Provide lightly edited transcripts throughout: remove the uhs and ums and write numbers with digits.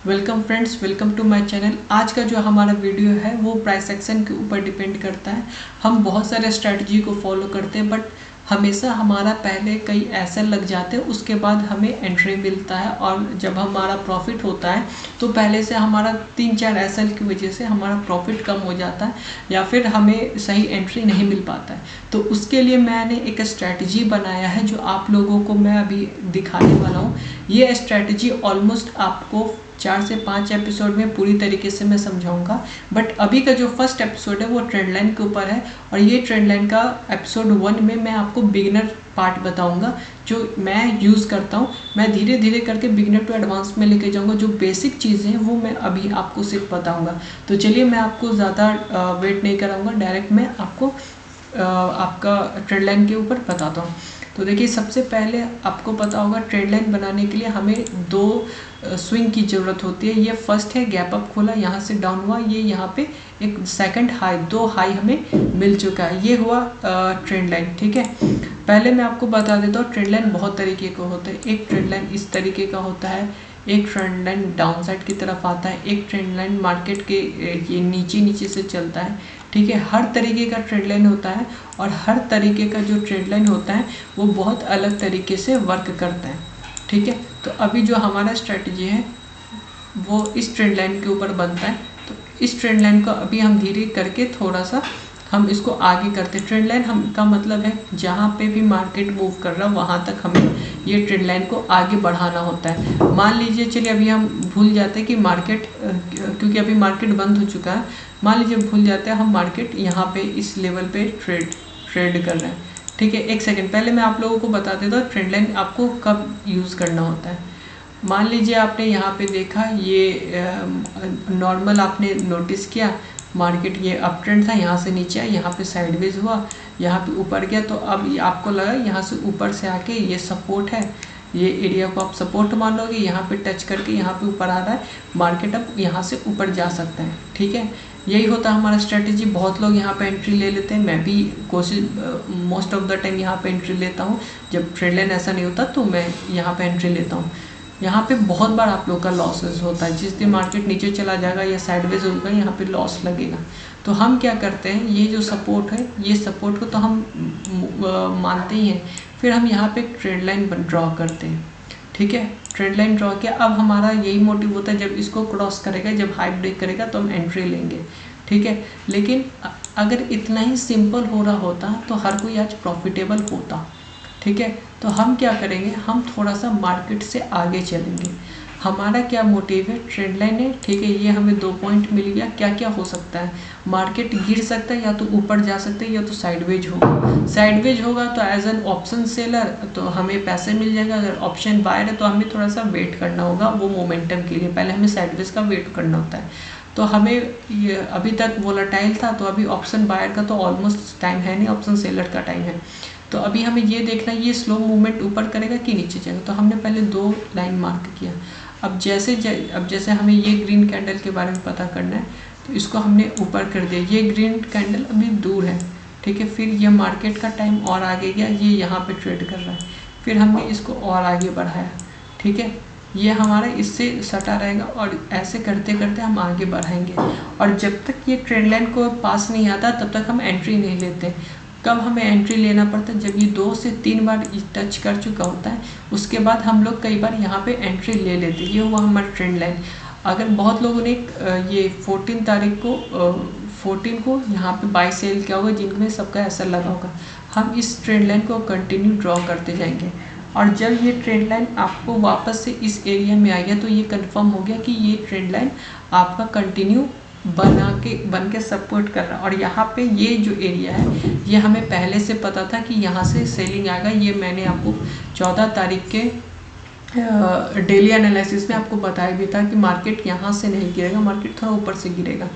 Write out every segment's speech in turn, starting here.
Welcome friends, welcome to my channel. आज का जो हमारा वीडियो है वो प्राइस एक्शन के ऊपर डिपेंड करता है। हम बहुत सारे स्ट्रैटेजी को फॉलो करते हैं, बट हमेशा हमारा पहले कई एसएल लग जाते हैं, उसके बाद हमें एंट्री मिलता है। और जब हमारा प्रॉफिट होता है तो पहले से हमारा 3-4 एसएल की वजह से हमारा प्रॉफिट कम हो जाता है या फिर हमें सही एंट्री नहीं मिल पाता है। तो उसके लिए मैंने एक स्ट्रैटेजी बनाया है जो आप लोगों को मैं अभी दिखाने वाला हूँ। ये स्ट्रैटेजी ऑलमोस्ट आपको 4 से 5 एपिसोड में पूरी तरीके से मैं समझाऊंगा, बट अभी का जो फर्स्ट एपिसोड है वो ट्रेंड लाइन के ऊपर है। और ये ट्रेंड लाइन का एपिसोड 1 में मैं आपको बिगिनर पार्ट बताऊंगा जो मैं यूज़ करता हूँ। मैं धीरे धीरे करके बिगिनर टू एडवांस में लेके जाऊंगा। जो बेसिक चीज़ें हैं वो मैं अभी आपको सिर्फ बताऊंगा। तो चलिए, मैं आपको ज़्यादा वेट नहीं कराऊंगा, डायरेक्ट मैं आपको आपका ट्रेंड लाइन के ऊपर बताता हूँ। तो देखिए, सबसे पहले आपको पता होगा ट्रेंड लाइन बनाने के लिए हमें 2 स्विंग की ज़रूरत होती है। ये फर्स्ट है, गैप अप खोला, यहाँ से डाउन हुआ, ये यहाँ पे एक सेकंड हाई, 2 हाई हमें मिल चुका है। ये हुआ ट्रेंड लाइन, ठीक है। पहले मैं आपको बता देता हूँ, ट्रेंड लाइन बहुत तरीके का होता है। एक ट्रेंड लाइन इस तरीके का होता है, एक ट्रेंड लाइन डाउन साइड की तरफ आता है, एक ट्रेंड लाइन मार्केट के ये नीचे से चलता है, ठीक है। हर तरीके का ट्रेंड लाइन होता है और हर तरीके का जो ट्रेंड लाइन होता है वो बहुत अलग तरीके से वर्क करता है, ठीक है। तो अभी जो हमारा स्ट्रेटजी है वो इस ट्रेंड लाइन के ऊपर बनता है। तो इस ट्रेंड लाइन को अभी हम धीरे करके थोड़ा सा हम इसको आगे करते हैं। ट्रेंड लाइन हम का मतलब है जहाँ पे भी मार्केट मूव कर रहा है वहाँ तक हमें ये ट्रेंड लाइन को आगे बढ़ाना होता है। मान लीजिए, चलिए अभी हम भूल जाते हैं कि मार्केट, क्योंकि अभी मार्केट बंद हो चुका है, मान लीजिए भूल जाते हैं हम मार्केट यहाँ पे इस लेवल पे ट्रेड कर रहे हैं, ठीक है। एक सेकेंड पहले मैं आप लोगों को बता देता हूँ ट्रेंड लाइन आपको कब यूज़ करना होता है। मान लीजिए आपने यहाँ पे देखा, ये नॉर्मल आपने नोटिस किया, मार्केट ये अप ट्रेंड था, यहाँ से नीचे आया, यहाँ पे साइडवेज हुआ, यहाँ पे ऊपर गया। तो अब आपको लगा यहाँ से ऊपर से आके ये सपोर्ट है, ये एरिया को आप सपोर्ट मान लोगे, यहाँ पे टच करके यहाँ पे ऊपर आ रहा है, मार्केट अब यहाँ से ऊपर जा सकता है, ठीक है। यही होता है हमारा स्ट्रेटेजी। बहुत लोग यहाँ पे एंट्री ले लेते हैं, मैं भी कोशिश मोस्ट ऑफ द टाइम यहाँ पे एंट्री लेता हूँ। जब ट्रेंड लाइन ऐसा नहीं होता तो मैं यहाँ पे एंट्री लेता हूँ। यहाँ पे बहुत बार आप लोग का लॉसेस होता है। जिस दिन मार्केट नीचे चला जाएगा या साइडवेज होगा, यहाँ पे लॉस लगेगा। तो हम क्या करते हैं, ये जो सपोर्ट है, ये सपोर्ट को तो हम मानते ही हैं, फिर हम यहाँ पे ट्रेंड लाइन ड्रॉ करते हैं, ठीक है। ट्रेंड लाइन ड्रॉ किया, अब हमारा यही मोटिव होता है, जब इसको क्रॉस करेगा, जब हाई ब्रेक करेगा तो हम एंट्री लेंगे, ठीक है। लेकिन अगर इतना ही सिंपल हो रहा होता तो हर कोई आज प्रॉफिटेबल होता, ठीक है। तो हम क्या करेंगे, हम थोड़ा सा मार्केट से आगे चलेंगे। हमारा क्या मोटिव है, ट्रेंड लाइन है, ठीक है। ये हमें 2 पॉइंट मिल गया। क्या क्या हो सकता है, मार्केट गिर सकता है, या तो ऊपर जा सकता है, या तो साइडवेज होगा। साइडवेज होगा तो एज एन ऑप्शन सेलर तो हमें पैसे मिल जाएगा। अगर ऑप्शन बायर है तो हमें थोड़ा सा वेट करना होगा वो मोमेंटम के लिए। पहले हमें साइडवेज का वेट करना होता है। तो हमें ये अभी तक वोलेटाइल था, तो अभी ऑप्शन बायर का तो ऑलमोस्ट टाइम है नहीं, ऑप्शन सेलर का टाइम है। तो अभी हमें ये देखना है ये स्लो मूवमेंट ऊपर करेगा कि नीचे जाएगा। तो हमने पहले 2 लाइन मार्क किया। अब जैसे हमें ये ग्रीन कैंडल के बारे में पता करना है, तो इसको हमने ऊपर कर दिया। ये ग्रीन कैंडल अभी दूर है, ठीक है। फिर ये मार्केट का टाइम और आगे गया, ये यहाँ पे ट्रेड कर रहा है, फिर हमने इसको और आगे बढ़ाया, ठीक है। ये हमारा इससे सटा रहेगा और ऐसे करते करते हम आगे बढ़ाएंगे। और जब तक ये ट्रेंड लाइन को पास नहीं आता तब तक हम एंट्री नहीं लेते। कब हमें एंट्री लेना पड़ता है, जब ये 2 से 3 बार टच कर चुका होता है, उसके बाद हम लोग कई बार यहाँ पे एंट्री ले लेते हैं। ये हुआ हमारा ट्रेंड लाइन। अगर बहुत लोगों ने ये 14 तारीख को 14 को यहाँ पे बाय सेल किया होगा, जिनमें सबका असर लगा होगा। हम इस ट्रेंड लाइन को कंटिन्यू ड्रॉ करते जाएंगे, और जब ये ट्रेंड लाइन आपको वापस से इस एरिया में आ गया तो ये कंफर्म हो गया कि ये ट्रेंड लाइन आपका कंटिन्यू बन के सपोर्ट कर रहा है। और यहाँ पे ये जो एरिया है, ये हमें पहले से पता था कि यहाँ से सेलिंग आएगा। ये मैंने आपको 14 तारीख के डेली एनालिसिस में आपको बताया भी था कि मार्केट यहाँ से नहीं गिरेगा, मार्केट थोड़ा ऊपर से गिरेगा,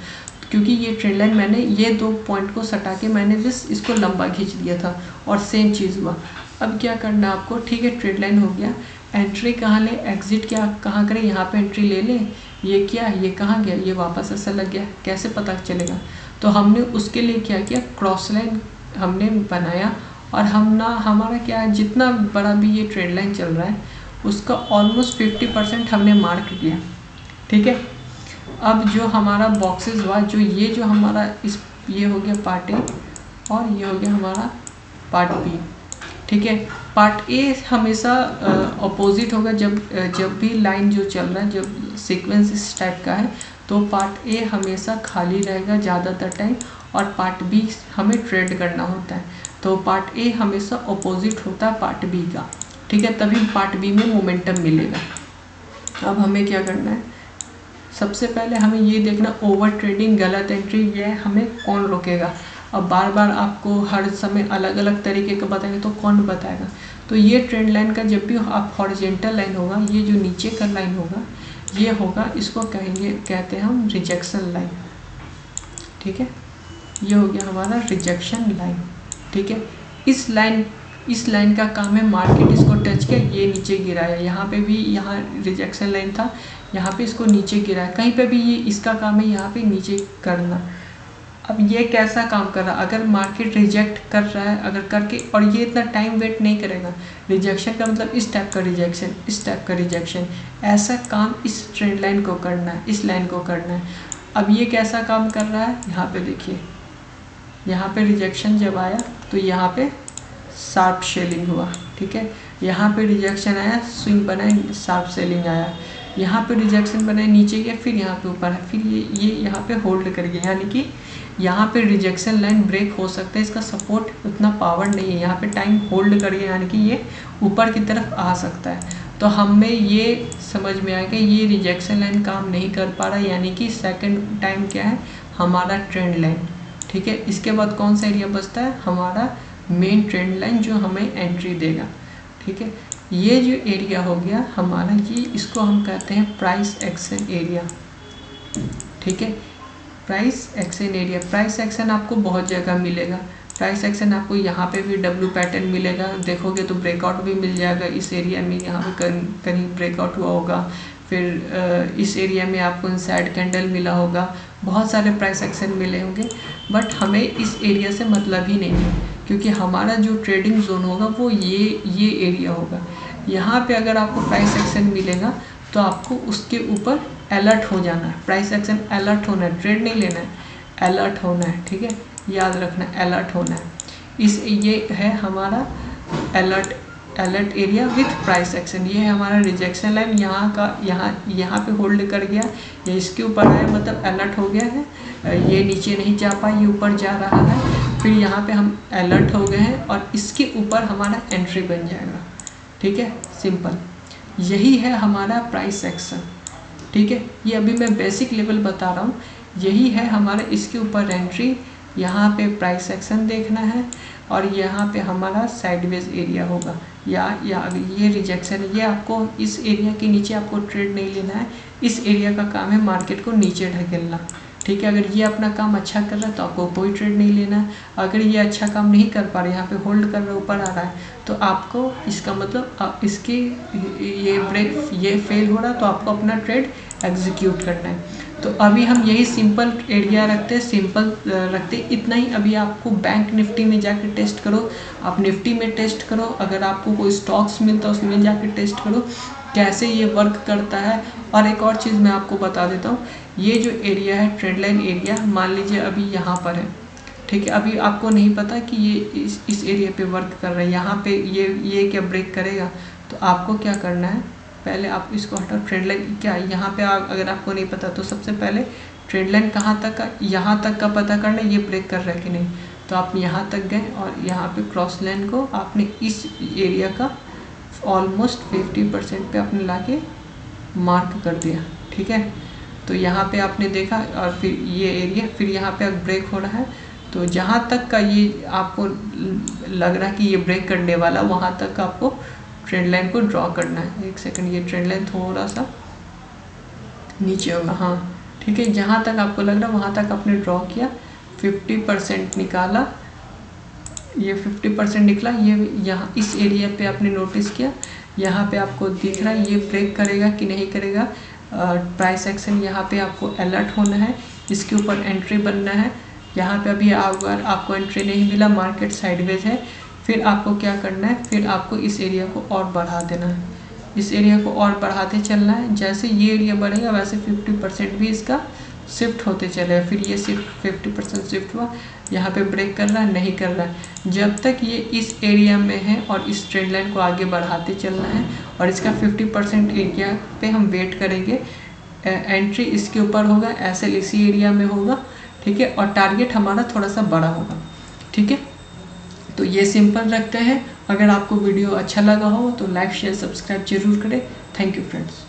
क्योंकि ये ट्रेंड लाइन मैंने ये 2 पॉइंट को सटा के मैंने बस इसको लंबा खींच दिया था, और सेम चीज़ हुआ। अब क्या करना है आपको, ठीक है, ट्रेंड लाइन हो गया, एंट्री कहाँ लें, एग्जिट क्या कहाँ करें, यहाँ पे एंट्री ले लें। ये क्या, ये कहाँ गया, ये वापस ऐसा लग गया, कैसे पता चलेगा। तो हमने उसके लिए क्या किया, क्रॉस लाइन हमने बनाया, और हमारा क्या है, जितना बड़ा भी ये ट्रेंड लाइन चल रहा है उसका ऑलमोस्ट 50% हमने मार्क किया, ठीक है। अब जो हमारा बॉक्सेस हुआ, जो जो हमारा ये हो गया पार्ट ए और ये हो गया हमारा पार्ट बी। ठीक है, पार्ट ए हमेशा अपोजिट होगा। जब भी लाइन जो चल रहा है, जब सीक्वेंस इस टाइप का है तो पार्ट ए हमेशा खाली रहेगा ज़्यादातर टाइम, और पार्ट बी हमें ट्रेड करना होता है। तो पार्ट ए हमेशा अपोजिट होता है पार्ट बी का। ठीक है, तभी पार्ट बी में मोमेंटम मिलेगा। अब हमें क्या करना है, सबसे पहले हमें ये देखना ओवर ट्रेडिंग, गलत एंट्री, ये हमें कौन रोकेगा। अब बार बार आपको हर समय अलग अलग तरीके का बताएंगे तो कौन बताएगा। तो ये ट्रेंड लाइन का जब भी आप हॉरिजॉन्टल लाइन होगा, ये जो नीचे का लाइन होगा ये होगा, इसको कहते हैं हम रिजेक्शन लाइन। ठीक है, ये हो गया हमारा रिजेक्शन लाइन। ठीक है, इस लाइन का काम है मार्केट इसको टच किया, ये नीचे गिराया, यहाँ पे भी यहाँ रिजेक्शन लाइन था, यहाँ पे इसको नीचे गिराया, कहीं पे भी ये इसका काम है यहाँ पे नीचे करना। अब ये कैसा काम कर रहा है, अगर मार्केट रिजेक्ट कर रहा है, अगर करके, और ये इतना टाइम वेट नहीं करेगा। रिजेक्शन का मतलब इस टाइप का रिजेक्शन, इस टाइप का रिजेक्शन, ऐसा काम इस ट्रेंड लाइन को करना है, इस लाइन को करना है। अब ये कैसा काम कर रहा है, यहाँ पे देखिए, यहाँ पे रिजेक्शन जब आया तो यहाँ पे शार्प सेलिंग हुआ। ठीक है, यहाँ पे रिजेक्शन आया, स्विंग बनाए, शार्प सेलिंग आया, यहाँ पे रिजेक्शन बनाए, नीचे गया, फिर यहाँ पे ऊपर है, फिर ये यहाँ पे होल्ड कर गया, यानी कि यहाँ पे रिजेक्शन लाइन ब्रेक हो सकता है, इसका सपोर्ट उतना पावर नहीं है, यहाँ पे टाइम होल्ड कर गया, यानी कि ये ऊपर की तरफ आ सकता है। तो हमें ये समझ में आएगा ये रिजेक्शन लाइन काम नहीं कर पा रहा, यानी कि सेकंड टाइम क्या है हमारा ट्रेंड लाइन। ठीक है, इसके बाद कौन सा एरिया बचता है, हमारा मेन ट्रेंड लाइन जो हमें एंट्री देगा। ठीक है, ये जो एरिया हो गया हमारा, ये इसको हम कहते हैं प्राइस एक्शन एरिया। ठीक है, price action area, price action आपको बहुत जगह मिलेगा। प्राइस एक्शन आपको यहाँ पे भी डब्ल्यू पैटर्न मिलेगा, देखोगे तो ब्रेकआउट भी मिल जाएगा इस एरिया में, यहाँ पे कहीं ब्रेकआउट हुआ होगा, फिर इस एरिया में आपको इनसाइड कैंडल मिला होगा, बहुत सारे प्राइस एक्शन मिले होंगे। बट हमें इस एरिया से मतलब ही नहीं है, क्योंकि हमारा जो ट्रेडिंग जोन होगा वो ये एरिया होगा। यहाँ पे अगर आपको प्राइस एक्शन मिलेगा तो आपको उसके ऊपर अलर्ट हो जाना है। प्राइस एक्शन अलर्ट होना है, ट्रेड नहीं लेना है, अलर्ट होना है। ठीक है, याद रखना, अलर्ट होना है। ये है हमारा alert area with price action. ये है हमारा रिजेक्शन लाइन, यहाँ पे होल्ड कर गया, ये इसके ऊपर आया, मतलब अलर्ट हो गया है, ये नीचे नहीं जा पाया, ये ऊपर जा रहा है, फिर यहाँ पे हम अलर्ट हो गए हैं और इसके ऊपर हमारा एंट्री बन जाएगा। ठीक है, सिंपल, यही है हमारा प्राइस एक्शन। ठीक है, ये अभी मैं बेसिक लेवल बता रहा हूँ, यही है हमारा, इसके ऊपर एंट्री, यहाँ पे प्राइस एक्शन देखना है, और यहाँ पे हमारा साइडवेज एरिया होगा, या ये रिजेक्शन है, ये आपको इस एरिया के नीचे आपको ट्रेड नहीं लेना है, इस एरिया का काम है मार्केट को नीचे ढकेलना। ठीक है, अगर ये अपना काम अच्छा कर रहा है तो आपको कोई ट्रेड नहीं लेना है। अगर ये अच्छा काम नहीं कर पा रहा है, यहाँ पे होल्ड कर रहा है, ऊपर आ रहा है, तो आपको इसका मतलब इसकी ये फेल हो रहा है, तो आपको अपना ट्रेड एग्जीक्यूट करना है। तो अभी हम यही सिंपल एरिया रखते हैं, सिंपल रखते इतना ही। अभी आपको बैंक निफ्टी में जाकर टेस्ट करो, आप निफ्टी में टेस्ट करो, अगर आपको कोई स्टॉक्स मिलता है उसमें जाकर टेस्ट करो कैसे ये वर्क करता है। और एक और चीज़ मैं आपको बता देता हूँ, ये जो एरिया है ट्रेंड लाइन एरिया, मान लीजिए अभी यहाँ पर है। ठीक है, अभी आपको नहीं पता कि ये इस एरिया पे वर्क कर रहा है, यहाँ पे ये क्या ब्रेक करेगा, तो आपको क्या करना है, पहले आप इसको हटाओ। ट्रेंड लाइन क्या है यहाँ पे, अगर आपको नहीं पता तो सबसे पहले ट्रेंड लाइन कहाँ तक का, यहाँ तक का पता करना, ये ब्रेक कर रहा है कि नहीं। तो आप यहाँ तक गए और यहाँ पे क्रॉस लाइन को आपने इस एरिया का ऑलमोस्ट 50% पे आपने लाके मार्क कर दिया। ठीक है, तो यहाँ पे आपने देखा, और फिर ये एरिया, फिर यहाँ पे ब्रेक हो रहा है, तो जहाँ तक का ये आपको लग रहा है कि ये ब्रेक करने वाला, वहाँ तक आपको ट्रेंड लाइन को ड्रॉ करना है। एक सेकंड, ये ट्रेंड लाइन थोड़ा सा नीचे होगा, हाँ ठीक है, जहाँ तक आपको लग रहा है वहाँ तक आपने ड्रॉ किया, 50% निकाला, ये 50% निकला, ये यहाँ इस एरिया पे आपने नोटिस किया, यहाँ पे आपको दिख रहा है ये ब्रेक करेगा कि नहीं करेगा। प्राइस एक्शन यहाँ पे आपको अलर्ट होना है, इसके ऊपर एंट्री बनना है। यहाँ पे अभी अगर आपको एंट्री नहीं मिला, मार्केट साइडवेज है, फिर आपको क्या करना है, फिर आपको इस एरिया को और बढ़ा देना है। इस एरिया को और बढ़ाते चलना है। जैसे ये एरिया बढ़ेगा वैसे 50% भी इसका शिफ्ट होते चलेगा। फिर ये सिर्फ 50% शिफ्ट हुआ, यहाँ पे ब्रेक कर रहा है, नहीं कर रहा है। जब तक ये इस एरिया में है और इस ट्रेंड लाइन को आगे बढ़ाते चलना है और इसका 50% एरिया पे हम वेट करेंगे। एंट्री इसके ऊपर होगा, एसएल इसी एरिया में होगा, ठीक है, और टारगेट हमारा थोड़ा सा बड़ा होगा, ठीक है। तो ये सिंपल रखते हैं। अगर आपको वीडियो अच्छा लगा हो तो लाइक शेयर सब्सक्राइब जरूर करें। Thank you friends.